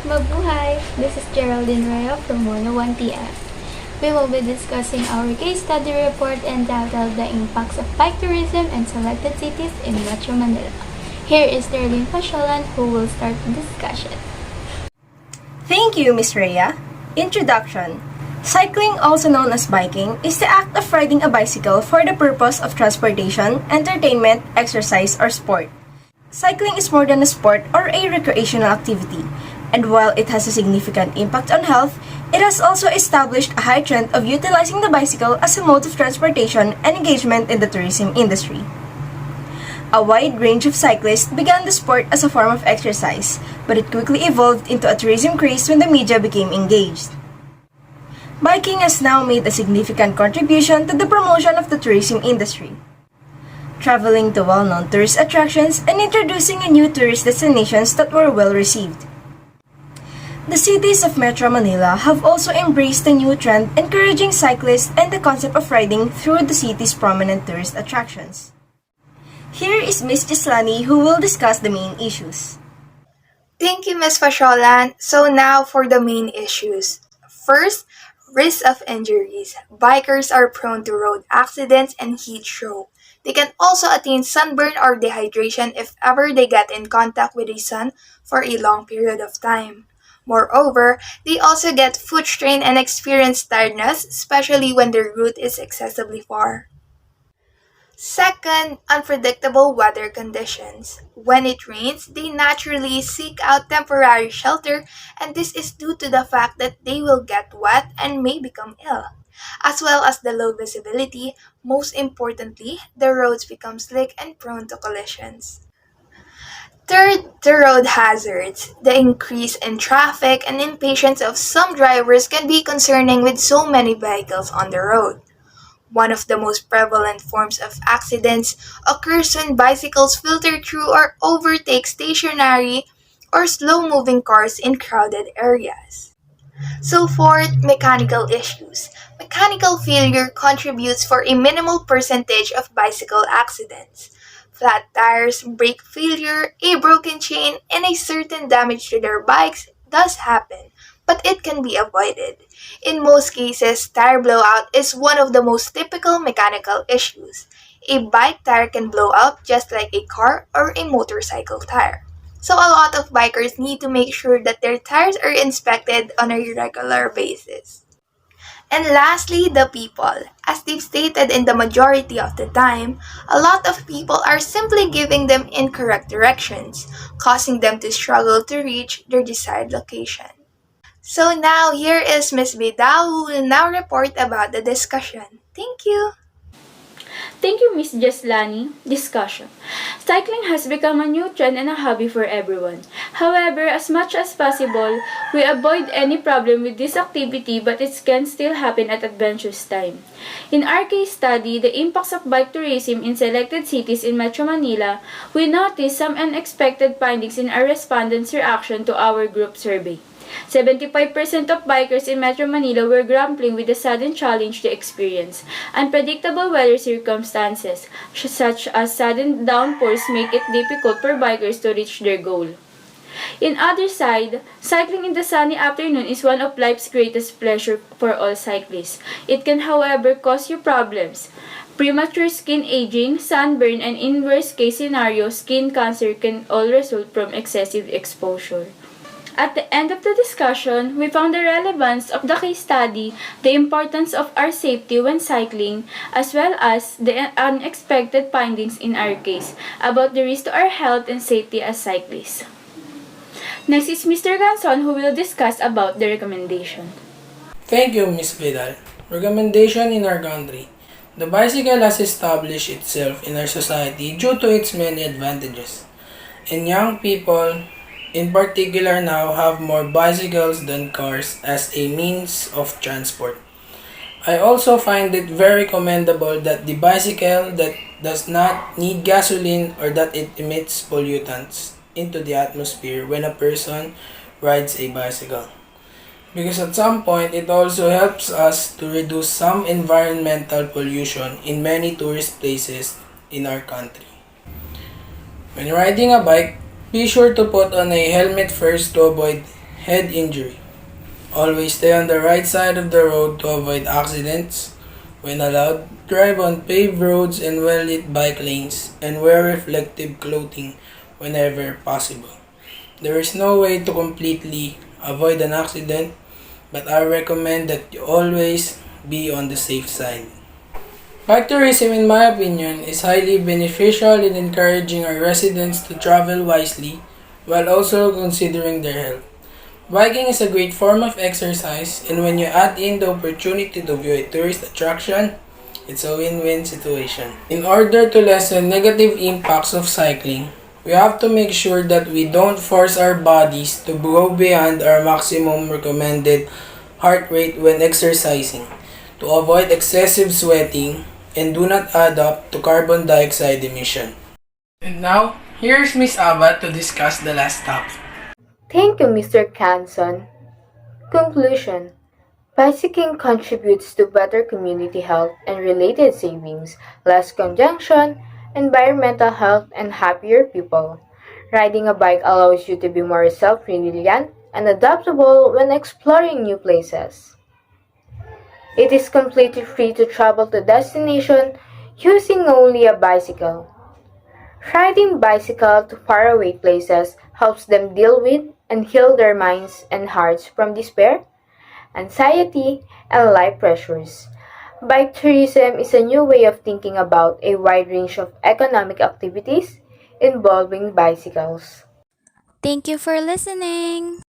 Mabuhay! This is Geraldine Raya from 101 TF. We will be discussing our case study report entitled The Impacts of Bike Tourism in Selected Cities in Metro Manila. Here is Darlene Pasholan who will start the discussion. Thank you, Ms. Rhea. Introduction. Cycling, also known as biking, is the act of riding a bicycle for the purpose of transportation, entertainment, exercise, or sport. Cycling is more than a sport or a recreational activity, and while it has a significant impact on health, it has also established a high trend of utilizing the bicycle as a mode of transportation and engagement in the tourism industry. A wide range of cyclists began the sport as a form of exercise, but it quickly evolved into a tourism craze when the media became engaged. Biking has now made a significant contribution to the promotion of the tourism industry, traveling to well-known tourist attractions and introducing a new tourist destinations that were well received. The cities of Metro Manila have also embraced the new trend, encouraging cyclists and the concept of riding through the city's prominent tourist attractions. Here is Ms. Gislani who will discuss the main issues. Thank you, Ms. Fasholan. So now for the main issues. First, risk of injuries. Bikers are prone to road accidents and heat stroke. They can also attain sunburn or dehydration if ever they get in contact with the sun for a long period of time. Moreover, they also get foot strain and experience tiredness, especially when their route is excessively far. Second, unpredictable weather conditions. When it rains, they naturally seek out temporary shelter, and this is due to the fact that they will get wet and may become ill. As well as the low visibility, most importantly, the roads become slick and prone to collisions. Third, the road hazards. The increase in traffic and impatience of some drivers can be concerning with so many vehicles on the road. One of the most prevalent forms of accidents occurs when bicycles filter through or overtake stationary or slow-moving cars in crowded areas. So fourth, mechanical issues. Mechanical failure contributes for a minimal percentage of bicycle accidents. Flat tires, brake failure, a broken chain, and a certain damage to their bikes does happen, but it can be avoided. In most cases, tire blowout is one of the most typical mechanical issues. A bike tire can blow out just like a car or a motorcycle tire. So a lot of bikers need to make sure that their tires are inspected on a regular basis. And lastly, the people. As they've stated in the majority of the time, a lot of people are simply giving them incorrect directions, causing them to struggle to reach their desired location. So now here is Ms. Bidao who will now report about the discussion. Thank you. Thank you, Ms. Jaslani. Discussion. Cycling has become a new trend and a hobby for everyone. However, as much as possible, we avoid any problem with this activity, but it can still happen at adventurous time. In our case study, the impacts of bike tourism in selected cities in Metro Manila, we noticed some unexpected findings in our respondents' reaction to our group survey. 75% of bikers in Metro Manila were grappling with the sudden challenge they experience. Unpredictable weather circumstances, such as sudden downpours, make it difficult for bikers to reach their goal. In other side, cycling in the sunny afternoon is one of life's greatest pleasure for all cyclists. It can, however, cause you problems. Premature skin aging, sunburn, and in worst case scenario, skin cancer can all result from excessive exposure. At the end of the discussion, we found the relevance of the case study, the importance of our safety when cycling, as well as the unexpected findings in our case about the risk to our health and safety as cyclists. Next is Mr. Ganson who will discuss about the recommendation. Thank you, Ms. Vidal. Recommendation in our country. The bicycle has established itself in our society due to its many advantages. And young people in particular now have more bicycles than cars as a means of transport. I also find it very commendable that the bicycle that does not need gasoline or that it emits pollutants into the atmosphere when a person rides a bicycle. Because at some point, it also helps us to reduce some environmental pollution in many tourist places in our country. When riding a bike, be sure to put on a helmet first to avoid head injury. Always stay on the right side of the road to avoid accidents. When allowed, drive on paved roads and well-lit bike lanes and wear reflective clothing whenever possible. There is no way to completely avoid an accident, but I recommend that you always be on the safe side. Bike tourism, in my opinion, is highly beneficial in encouraging our residents to travel wisely while also considering their health. Biking is a great form of exercise, and when you add in the opportunity to view a tourist attraction, it's a win-win situation. In order to lessen negative impacts of cycling, we have to make sure that we don't force our bodies to go beyond our maximum recommended heart rate when exercising, to avoid excessive sweating, and do not add up to carbon dioxide emission. And now, here's Miss Ava to discuss the last topic. Thank you, Mr. Canson. Conclusion. Bicycling contributes to better community health and related savings, less congestion, environmental health, and happier people. Riding a bike allows you to be more self-reliant and adaptable when exploring new places. It is completely free to travel to destination using only a bicycle. Riding bicycle to faraway places helps them deal with and heal their minds and hearts from despair, anxiety, and life pressures. Bike tourism is a new way of thinking about a wide range of economic activities involving bicycles. Thank you for listening.